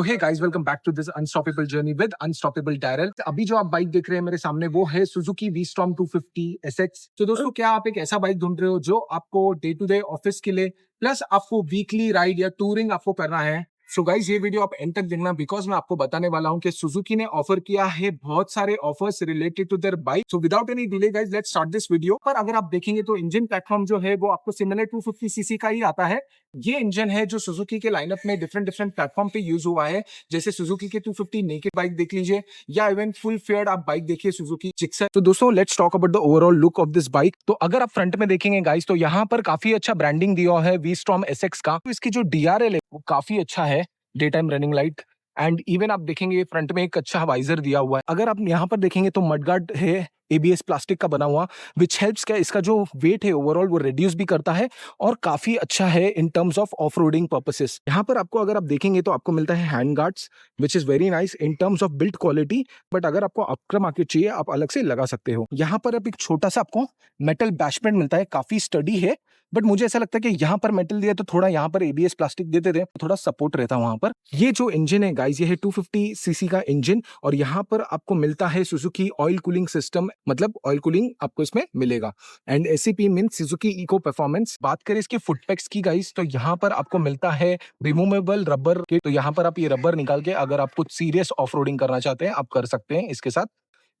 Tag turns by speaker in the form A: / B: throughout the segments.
A: Hey guys, welcome back to this unstoppable journey with unstoppable डायरल। अभी जो आप बाइक देख रहे हैं मेरे सामने वो है सुजुकी वी-स्टॉर्म 250 SX। तो दोस्तों, क्या आप एक ऐसा बाइक ढूंढ रहे हो जो आपको डे टू डे ऑफिस के लिए प्लस आपको वीकली राइड या टूरिंग आपको करना है? सो गाइस, ये वीडियो आप एंड तक देखना बिकॉज मैं आपको बताने वाला हूं कि सुजुकी ने ऑफर किया है बहुत सारे offers related to their bike. So without any delay guys, let's start this video. पर अगर आप देखेंगे तो इंजन प्लेटफॉर्म जो है वो आपको सिमिलर 250cc का ही आता है। ये इंजन है जो सुजुकी के लाइनअप में डिफरेंट प्लेटफॉर्म पे यूज हुआ है, जैसे सुजुकी के 250 नेकेड बाइक देख लीजिए या इवन फुल फेयर्ड आप बाइक देखिए सुजुकी जिक्सर। तो दोस्तों, let's talk about the overall look of this bike. तो अगर आप फ्रंट में देखेंगे गाइस, तो यहाँ पर काफी अच्छा ब्रांडिंग दिया है वी-स्टॉर्म SX का। तो इसकी जो DRL है वो काफी अच्छा है, day time running light. And even आप देखेंगे फ्रंट में एक अच्छा वाइजर दिया हुआ है। अगर आप यहाँ पर देखेंगे तो मडगार्ड है ABS प्लास्टिक का बना हुआ, विच हेल्प्स क्या इसका जो वेट है ओवरऑल वो रिड्यूस भी करता है और काफी अच्छा है in terms of off roading purposes. यहाँ पर आपको अगर आप देखेंगे तो आपको मिलता है hand guards, which is very nice in terms of build quality. But अगर आपको आफ्टर मार्केट चाहिए आप अलग से लगा सकते हो। यहाँ पर अब एक छोटा सा आपको मेटल बैशमेंट मिलता है, काफी स्टडी है। बट मुझे ऐसा लगता है कि यहाँ पर मेटल दिया तो थोड़ा यहाँ पर ABS प्लास्टिक देते थे, थोड़ा सपोर्ट रहता वहां पर। ये जो इंजन है गाइस, ये है 250cc का इंजन और यहाँ पर आपको मिलता है सुजुकी ऑयल कूलिंग सिस्टम, मतलब ऑयल कूलिंग आपको इसमें मिलेगा। And SCP mean Suzuki eco performance. बात करें इसके फुटपैक्स की गाइस, तो यहाँ पर आपको मिलता है रिमूवेबल रबर के। तो यहाँ पर आप ये रबर निकाल के अगर आप कुछ सीरियस ऑफ रोडिंग करना चाहते हैं आप कर सकते हैं इसके साथ।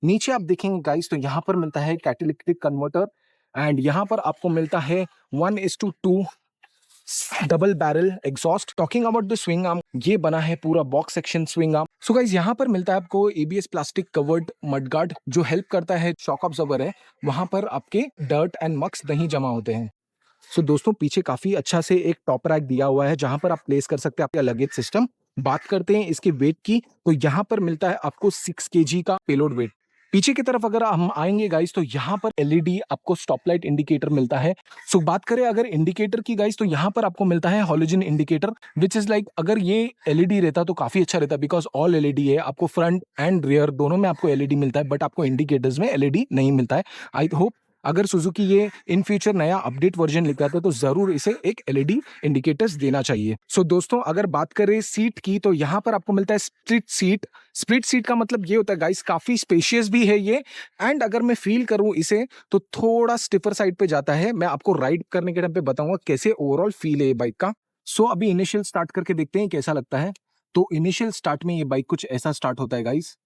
A: नीचे आप देखेंगे गाइस, तो यहाँ पर मिलता है कैटालिटिक कन्वर्टर एंड यहाँ पर आपको मिलता है 1:2 double barrel exhaust. Talking about the swing arm, ये बना है पूरा box section swing arm. So guys, यहाँ पर मिलता है आपको ABS प्लास्टिक कवर्ड मडगार्ड जो हेल्प करता है, शॉक ऑब्जर्वर है, वहां पर आपके डर्ट एंड मक्स नहीं जमा होते हैं। सो दोस्तों, पीछे काफी अच्छा से एक टॉप रैक दिया हुआ है जहां पर आप प्लेस कर सकते हैं आपका लगेज सिस्टम। बात करते हैं इसके वेट की, तो यहाँ पर मिलता है आपको 6 kg का पेलोड वेट। पीछे की तरफ अगर हम आएंगे गाइस, तो यहाँ पर LED आपको स्टॉप लाइट इंडिकेटर मिलता है। सो बात करें अगर इंडिकेटर की गाइस, तो यहाँ पर आपको मिलता है halogen indicator, which is like अगर ये LED रहता तो काफी अच्छा रहता, बिकॉज ऑल LED है। आपको फ्रंट एंड रियर दोनों में आपको LED मिलता है, बट आपको इंडिकेटर्स में LED नहीं मिलता है। आई होप अगर सुजुकी ये इन फ्यूचर नया अपडेट वर्जन लेकर आता है तो जरूर इसे एक LED इंडिकेटर्स देना चाहिए। सो दोस्तों, अगर बात करें सीट की, तो यहाँ पर आपको मिलता है स्प्लिट सीट। स्प्लिट सीट का मतलब ये होता है गाइस, काफी स्पेशियस भी है ये। एंड अगर मैं फील करूं इसे तो थोड़ा स्टिफर साइड पे जाता है। मैं आपको राइड करने के टाइम पे बताऊंगा कैसे ओवरऑल फील है ये बाइक का। सो अभी इनिशियल स्टार्ट करके देखते हैं कैसा लगता है। तो इनिशियल स्टार्ट में ये बाइक कुछ ऐसा स्टार्ट होता है गाइस।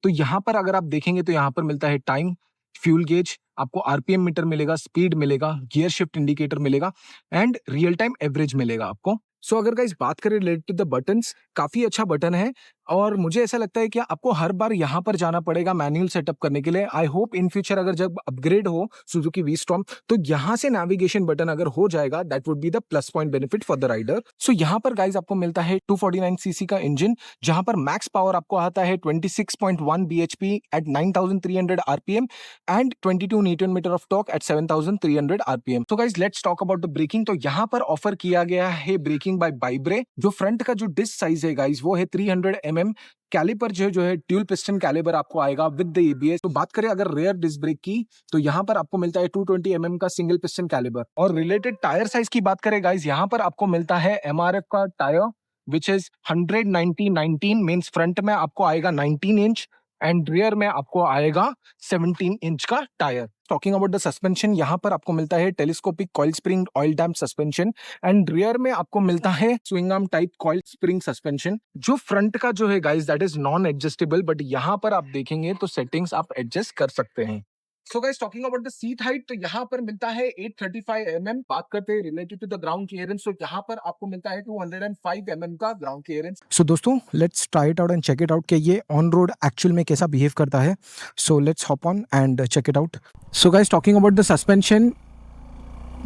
A: तो यहाँ पर अगर आप देखेंगे तो यहाँ पर मिलता है टाइम, फ्यूल गेज, आपको RPM मीटर मिलेगा, स्पीड मिलेगा, गियर शिफ्ट इंडिकेटर मिलेगा एंड रियल टाइम एवरेज मिलेगा आपको। सो अगर गाइस बात करें रिलेटेड टू द बटन्स, काफी अच्छा बटन है और मुझे ऐसा लगता है कि आपको हर बार यहाँ पर जाना पड़ेगा मैनुअल सेटअप करने के लिए। आई होप इन फ्यूचर अगर जब अपग्रेड हो सुजुकी वी-स्टॉर्म तो यहाँ से नेविगेशन बटन अगर हो जाएगा, that would be the plus point benefit for the rider. So यहाँ पर गाइस आपको मिलता है 249cc का इंजन, जहां पर मैक्स पावर आपको आता है 26.1 bhp at 9300 RPM and 22 newton metre of torque at 7300 RPM। तो guys let's talk about the braking. तो यहाँ पर ऑफर किया गया है ब्रेकिंग बाय बाइब्रे। जो फ्रंट का जो डिस्क साइज है गाइस वो है 300 mm। कैलिपर जो है ड्यूल पिस्टन कैलिबर आपको आएगा विद द ABS। तो बात करें अगर रेयर डिस्क ब्रेक की, तो यहाँ पर आपको मिलता है 220 mm का सिंगल पिस्टन कैलिबर। और रिलेटेड टायर साइज की बात करें गाइस, यहाँ पर आपको मिलता है MRF का tyre which is 100/90/19 means front में आपको आएगा 19 इंच एंड रियर में आपको आएगा 17 इंच का tyre. Talking about the suspension, यहाँ पर आपको मिलता है telescopic coil spring oil damp suspension and rear में आपको मिलता है swing arm type coil spring suspension. जो फ्रंट का जो है guys that is non adjustable, but यहाँ पर आप देखेंगे तो सेटिंग्स आप एडजस्ट कर सकते हैं। सो guys talking about the seat height, तो यहाँ पर मिलता है 835 mm। बात करते हैं related to the ground clearance, तो यहाँ पर आपको मिलता है 205 mm का ग्राउंड क्लियरेंस। सो दोस्तों, let's try it out and check it out कि ये ऑन रोड एक्चुअल में कैसा बिहेव करता है। So let's hop on and check it out. So guys talking about the suspension,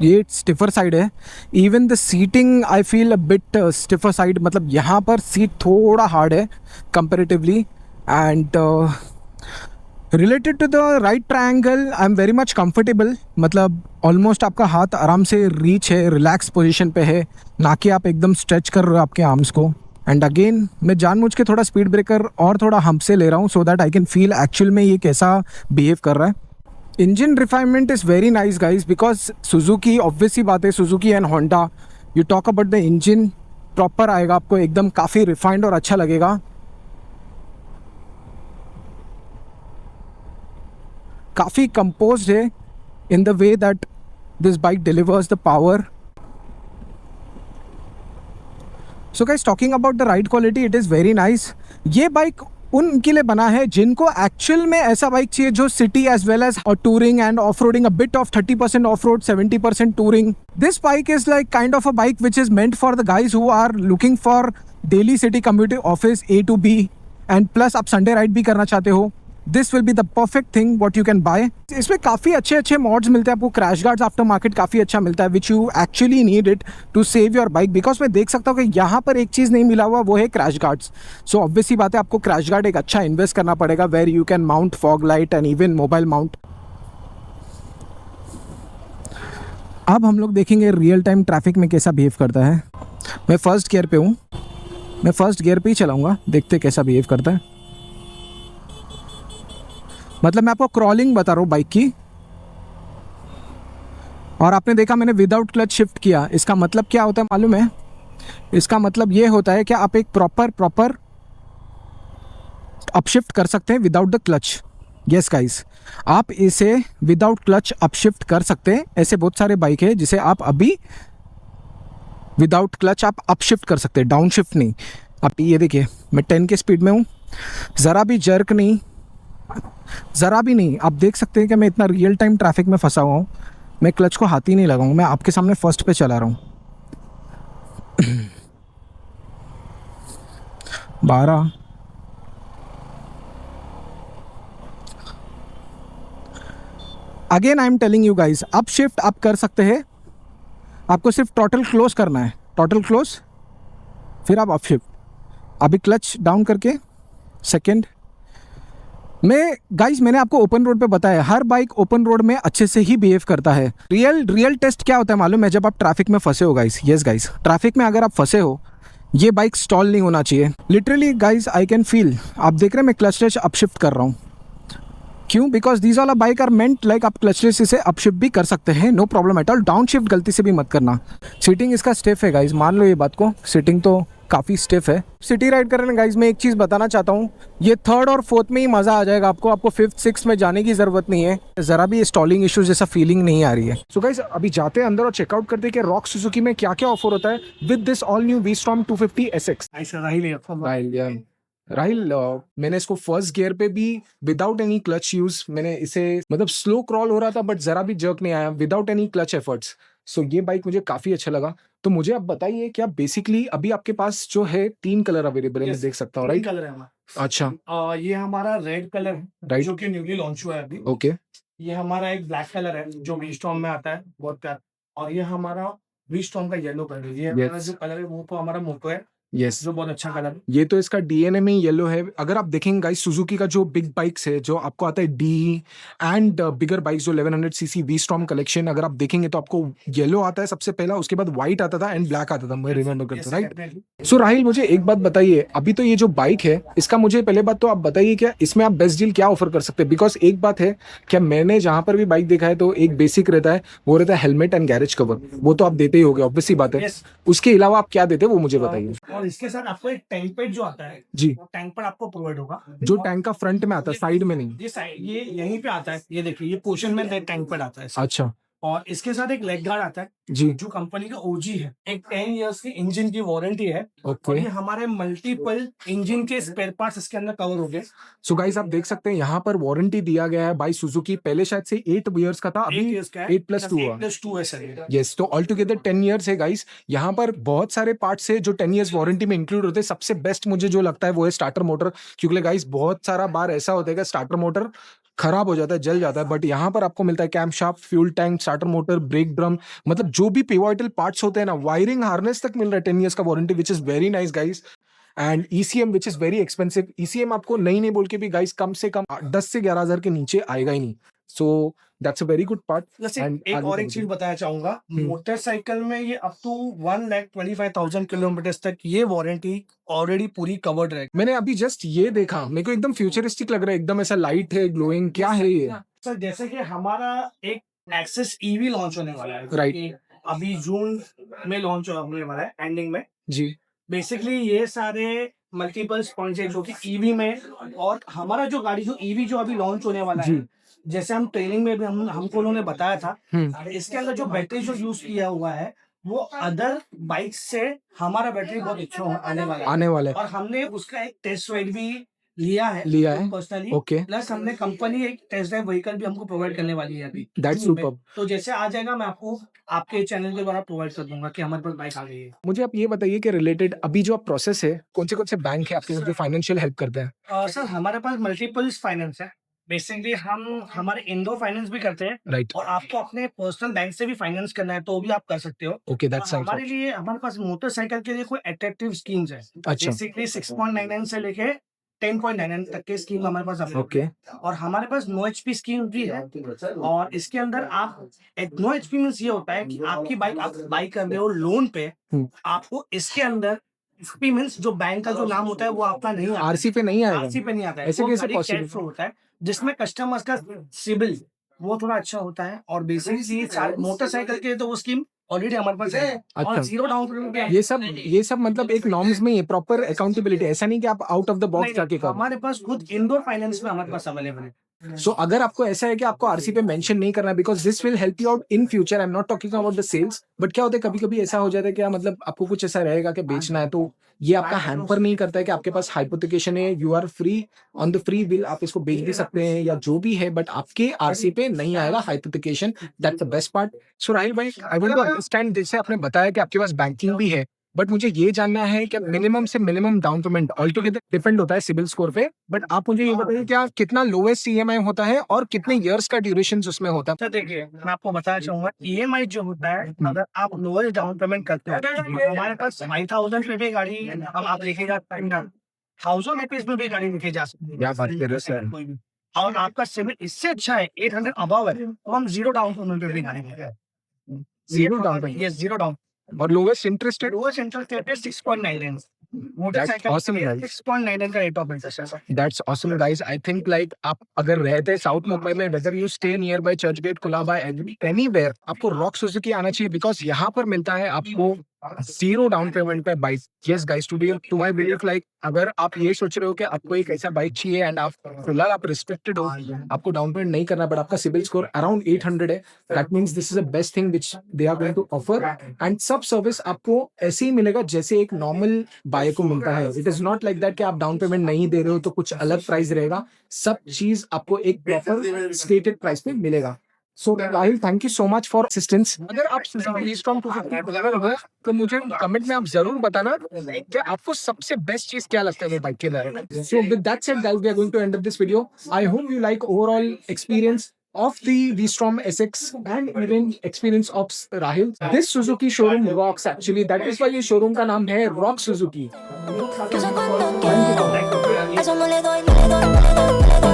A: ये स्टिफर साइड है। Even the seating I feel a bit stiffer side, मतलब यहाँ पर सीट थोड़ा हार्ड है comparatively. And related to the right triangle I am very much comfortable, मतलब almost आपका हाथ आराम से रीच है, रिलैक्स पोजीशन पे है, ना कि आप एकदम स्ट्रेच कर रहे हो आपके आर्म्स को। एंड अगेन मैं जानबूझ के थोड़ा स्पीड ब्रेकर और थोड़ा हम्प से ले रहा हूँ so that I can feel actual में ये कैसा बिहेव कर रहा है। Engine refinement is very nice guys, because Suzuki, obviously बात है, Suzuki and Honda, you talk about the engine, proper आएगा आपको, एकदम काफ़ी रिफाइंड और अच्छा लगेगा। काफ़ी कंपोज्ड है in the way that this bike delivers the power. So guys, talking about the ride quality, it is very nice. ये बाइक उनके लिए बना है जिनको एक्चुअल में ऐसा बाइक चाहिए जो city as well as touring and off roading, a bit of 30% off road, 70% touring. This bike is like kind of a bike which is meant for the guys who are looking for daily city commuting office A to B, and plus आप Sunday ride भी करना चाहते हो. This will be the perfect thing what you can buy. इसमें काफ़ी अच्छे अच्छे mods मिलते हैं आपको. क्रैश गार्ड्स आफ्टर मार्केट काफ़ी अच्छा मिलता है which you actually need it to save your bike. Because मैं देख सकता हूँ कि यहाँ पर एक चीज़ नहीं मिला हुआ, वो है क्रैश गार्ड्स. सो ऑब्वियसली बात है, आपको क्रैश गार्ड एक अच्छा इन्वेस्ट करना पड़ेगा where you can mount fog light and even mobile mount. अब हम लोग देखेंगे रियल टाइम ट्रैफिक में कैसा बिहेव करता है. मैं फर्स्ट गियर पे हूँ, मैं फर्स्ट गियर पे ही चलाऊँगा, देखते कैसा बिहेव करता है. मतलब मैं आपको क्रॉलिंग बता रहा हूँ बाइक की. और आपने देखा मैंने विदाउट क्लच शिफ्ट किया. इसका मतलब क्या होता है मालूम है? इसका मतलब ये होता है कि आप एक प्रॉपर अपशिफ्ट कर सकते हैं without the clutch. Yes guys, आप इसे विदाउट क्लच अपशिफ्ट कर सकते हैं. ऐसे बहुत सारे बाइक है जिसे आप अभी विदाउट क्लच आप अपशिफ्ट कर सकते हैं, डाउन शिफ्ट नहीं. आप ये देखिए, मैं 10 के स्पीड में हूँ, ज़रा भी जर्क नहीं, ज़रा भी नहीं. आप देख सकते हैं कि मैं इतना रियल टाइम ट्रैफिक में फंसा हुआ हूँ. मैं क्लच को हाथ ही नहीं लगाऊंगा, मैं आपके सामने फर्स्ट पे चला रहा हूँ. 12. Again I am telling you guys, up shift आप कर सकते हैं. आपको सिर्फ टोटल क्लोज करना है, टोटल क्लोज, फिर आप अप शिफ्ट. अभी क्लच डाउन करके सेकेंड में. गाइज मैंने आपको ओपन रोड पे बताया, हर बाइक ओपन रोड में अच्छे से ही बिहेव करता है. रियल टेस्ट क्या होता है मालूम है? जब आप ट्रैफिक में फंसे हो गाइज. यस गाइज, ट्रैफिक में अगर आप फंसे हो, ये बाइक स्टॉल नहीं होना चाहिए. Literally guys I can feel, आप देख रहे हैं मैं क्लच अपशिफ्ट कर रहा हूँ. क्यों? बिकॉज दीज वाला बाइक आर मेंट लाइक आप क्लचलेस इसे अपशिफ्ट भी कर सकते हैं, no problem at all. Down shift गलती से भी मत करना. सीटिंग इसका स्टिफ है गाइज, मान लो ये बात को, सीटिंग तो काफ़ी स्टिफ है. सिटी राइड करने गाइज मैं एक चीज़ बताना चाहता हूँ, ये थर्ड और फोर्थ में ही मज़ा आ जाएगा आपको. आपको फिफ्थ सिक्स में जाने की ज़रूरत नहीं है. ज़रा भी स्टॉलिंग इशू जैसा फीलिंग नहीं आ रही है. सो गाइज अभी जाते हैं अंदर और चेकआउट करते हैं कि रॉक सुजुकी में क्या क्या ऑफर होता है with this all new V-Strom 250 SX. Rahil, मैंने इसको फर्स्ट गियर पे भी विदाउट एनी क्लच यूज, मैंने इसे मतलब स्लो क्रॉल हो रहा था बट जरा भी जर्क नहीं आया विदाउट एनी क्लच एफर्ट्स. सो ये बाइक मुझे काफी अच्छा लगा. तो मुझे आप बताइए कि आप बेसिकली अभी आपके पास जो है 3 कलर अवेलेबल है, मैं देख सकता हूँ, राइट?
B: कलर है हमारा.
A: अच्छा,
B: ये हमारा रेड कलर है,
A: राइट,
B: जो कि न्यूली लॉन्च हुआ है अभी.
A: ओके.
B: ये हमारा एक ब्लैक कलर है जो V-Strom में आता है, बहुत प्यार. और ये हमारा V-Strom का येलो कलर है. ये हमारा जो कलर है वो तो हमारा मोटो है,
A: यस,
B: जो बहुत अच्छा कलर है.
A: ये तो इसका डीएनए में येलो है. अगर आप देखेंगे गाइस, सुजुकी का जो बिग बाइक्स है, जो आपको आता है डी एंड बिगर बाइक्स, जो 1100 सीसी V-Strom कलेक्शन, अगर आप देखेंगे तो आपको येलो आता है सबसे पहला, उसके बाद व्हाइट आता था एंड ब्लैक आता था, मैं रिमेंबर करता हूं, राइट? सो राहिल, मुझे एक बात बताइए, अभी तो ये जो बाइक है इसका मुझे पहले बात तो आप बताइए क्या इसमें आप बेस्ट डील क्या ऑफर कर सकते हैं? बिकॉज एक बात है, क्या मैंने जहां पर भी बाइक देखा है तो एक बेसिक रहता है, वो रहता है हेलमेट एंड गैरेज कवर. वो तो आप देते ही होगे, ऑब्वियसली बात है. उसके अलावा आप क्या देते हैं वो मुझे बताइए.
B: और इसके साथ आपको एक टैंक पैड जो आता है
A: जी,
B: वो टैंक पैड आपको प्रोवाइड होगा,
A: जो टैंक का फ्रंट में आता है, साइड में नहीं.
B: ये साइड, ये यहीं पे आता है. ये देखिए, ये पोर्शन में टैंक पैड आता है.
A: अच्छा,
B: और इसके साथ एक लेग गार्ड आता है
A: जी,
B: जो कंपनी का ओजी है. एक 10 इयर्स की इंजन की वारंटी है. और
A: ओके.
B: ये हमारे मल्टीपल इंजन के स्पेयर पार्ट्स इसके अंदर कवर हो गए.
A: सो गाइस आप देख सकते हैं यहाँ पर वारंटी दिया गया है बाय सुजुकी. पहले शायद से 8 इयर्स का था, अभी 8+2 हुआ.
B: 8+2 है सर.
A: यस, तो ऑल टुगेदर 10 इयर्स है गाइस. यहाँ पर बहुत सारे पार्ट्स है जो 10 इयर्स वारंटी में इंक्लूड होते हैं. सबसे बेस्ट मुझे जो लगता है वो है स्टार्टर मोटर, क्योंकि गाइस बहुत सारा बार ऐसा होता है कि स्टार्टर मोटर खराब हो जाता है, जल जाता है, बट यहाँ पर आपको मिलता है cam shaft, fuel tank, starter motor, brake drum, मतलब जो भी पिवोटल पार्ट्स होते हैं ना, वायरिंग हार्नेस तक मिल रहा है 10 इयर्स का warranty, which is very nice guys. And ECM which is very expensive. ECM आपको नहीं बोल के भी गाइस कम से कम 10 से 11 हजार के नीचे आएगा ही नहीं. So that's a very good part.
B: एक और एक चीज बताना चाहूंगा, मोटरसाइकिल में ये अप टू 1,25,000 किलोमीटर तक ये वारंटी ऑलरेडी पूरी कवर्ड है.
A: मैंने अभी जस्ट ये देखा, मेरे को एकदम फ्यूचरिस्टिक लग रहा है, एकदम ऐसा लाइट है, ग्लोइंग, क्या है ये?
B: सर जैसे कि हमारा एक एक्सेस EV लॉन्च होने वाला है,
A: राइट.
B: अभी जून में लॉन्च होने वाला है, एंडिंग में।
A: जी
B: बेसिकली ये सारे मल्टीपल पॉइंट्स है जो कि ईवी में, और हमारा जो गाड़ी जो ईवी जो अभी लॉन्च होने वाला
A: जी।
B: है, जैसे हम ट्रेनिंग में भी हमको उन्होंने बताया था, इसके अंदर जो बैटरी जो यूज किया हुआ है वो अदर बाइक से हमारा बैटरी बहुत अच्छा आने वाला है।
A: आने वाला है।
B: और हमने उसका एक टेस्ट राइड भी लिया है पर्सनली।
A: ओके,
B: प्लस हमने कंपनी एक टेस्ट ड्राइव व्हीकल भी हमको प्रोवाइड करने वाली है अभी।
A: That's superb.
B: तो जैसे आ जाएगा मैं आपको आपके चैनल के द्वारा प्रोवाइड कर दूंगा कि हमारे पास बाइक आ गई है।
A: मुझे आप ये बताइए कि रिलेटेड अभी जो आप प्रोसेस है, कौन से बैंक है आपके साथ जो फाइनेंशियल हेल्प करते हैं?
B: सर हमारे पास मल्टीपल फाइनेंस है। बेसिकली हम हमारे इंडो फाइनेंस भी करते हैं,
A: राइट,
B: और आपको अपने पर्सनल बैंक से भी फाइनेंस करना है तो भी आप कर सकते हो।
A: ओके,
B: और
A: दैट्स
B: हमारे लिए हमारे पास मोटरसाइकिल के लिए कोई अट्रैक्टिव स्कीम्स है।
A: अच्छा,
B: बेसिकली 6.99 से लेके 10.99 तक के स्कीम हमारे पास अवेलेबल
A: ओके,
B: है। और हमारे पास नो एचपी स्कीम भी है, और इसके अंदर आप नो एचपी मीन्स ये होता है कि आपकी बाइक आप बाई कर रहे हो लोन पे, आपको इसके अंदर एचपी मीन्स जो बैंक का जो नाम होता है वो आपका नहीं आता,
A: आरसी पे नहीं आएगा?
B: आरसी पे नहीं आता है।
A: ऐसे
B: वो
A: कैसे
B: गाड़ी
A: possible?
B: कैश होता है जिसमें कस्टमर्स का सिबिल वो थोड़ा अच्छा होता है। और बेसिकली मोटरसाइकिल के तो वो स्कीम ऑलरेडी हमारे पास है, और
A: अच्छा,
B: जीरो डाउन पेमेंट पे
A: ये सब मतलब एक नॉर्म्स में ये प्रॉपर अकाउंटेबिलिटी, ऐसा नहीं कि आप आउट ऑफ द बॉक्स
B: नहीं,
A: जाके करो।
B: हमारे पास खुद इंडोर फाइनेंस में हमारे पास अवेलेबल है।
A: सो अगर आपको ऐसा है कि आपको आरसी पे मेंशन नहीं करना, because this will help you out in future, I am not talking about the sales, but क्या होता है कभी कभी ऐसा हो जाता है कि मतलब आपको कुछ ऐसा रहेगा कि बेचना है, तो ये आपका हैम्पर नहीं करता है कि आपके पास हाइपोथिकेशन है, you are free on the free will, आप इसको बेच भी सकते हैं या जो भी है, बट आपके आरसी पे नहीं आएगा hypothecation, that's the best part. So Rahil भाई, आई वांट टू अंडरस्टैंड, जैसे आपने बताया कि आपके पास बैंकिंग भी है, बट मुझे ये जानना है कि मिनिमम से minimum down payment all together depend होता है सिबिल स्कोर पे, बट आप मुझे ये बताइए क्या कितना लोएस्ट ईएमआई होता है और कितने इयर्स का ड्यूरेशन उसमें होता है?
B: अच्छा देखिए, मैं आपको बताना चाहूंगा ईएमआई जो होता है, अगर आप लोअर डाउन पेमेंट करते हैं तो हमारे पास 5,000 पे भी गाड़ी अब आप लेके जा सकते हैं, 1000 रुपीज में भी गाड़ी लेके जा सकते हैं।
A: क्या बात कर रहे हो सर?
B: कोई भी। और आपका सिविल इससे अच्छा है, 800 अबव है, तो हम जीरो डाउन पेमेंट पे भी गाड़ी लेके आए।
A: Zero down payment
B: yes, zero down.
A: और lowest interest rate?
B: Lower interest rate है 6.99।
A: That's
B: motorcycle
A: awesome, guys.
B: 6.99 का रेट ऑफ इंटरेस्ट है sir.
A: That's awesome guys. I think like आप अगर रहते हैं साउथ मुंबई में, whether you stay nearby Churchgate, Colaba, anywhere, आपको रॉक सुजुकी आना चाहिए, बिकॉज यहाँ पर मिलता है आपको जीरो डाउन पेमेंट पे bike. Yes guys, to my belief, like अगर आप ये सोच रहे हो कि आपको एक ऐसा बाइक चाहिए एंड आप फिलहाल आप रिस्ट्रिक्टेड हो, आपको डाउन पेमेंट नहीं करना, बट आपका सिबिल स्कोर अराउंड 800 है, that means this is the best thing which they are going to offer, and सब सर्विस आपको ऐसे ही मिलेगा जैसे एक नॉर्मल बाइक को मिलता है। It is not like that कि आप डाउन पेमेंट नहीं दे रहे हो तो कुछ अलग प्राइस रहेगा, सब चीज आपको एक प्रॉपर स्टेटेड प्राइस पे मिलेगा। So Rahil, thank you so much for assistance. अगर आप वीस्टॉर्म 250 अवेलेबल हो तो मुझे कमेंट में आप जरूर बताना कि आपको सबसे बेस्ट चीज क्या लगता है वो बाइक के बारे। So with that said guys, we are going to end up this video. I hope you like overall experience of the V-Strom SX and even experience of Rahil. This Suzuki showroom rocks actually. That is why ये showroom का नाम है Rock Suzuki.
C: Que eso cuando quiero, eso no le doy, no le doy, no le doy, no le doy.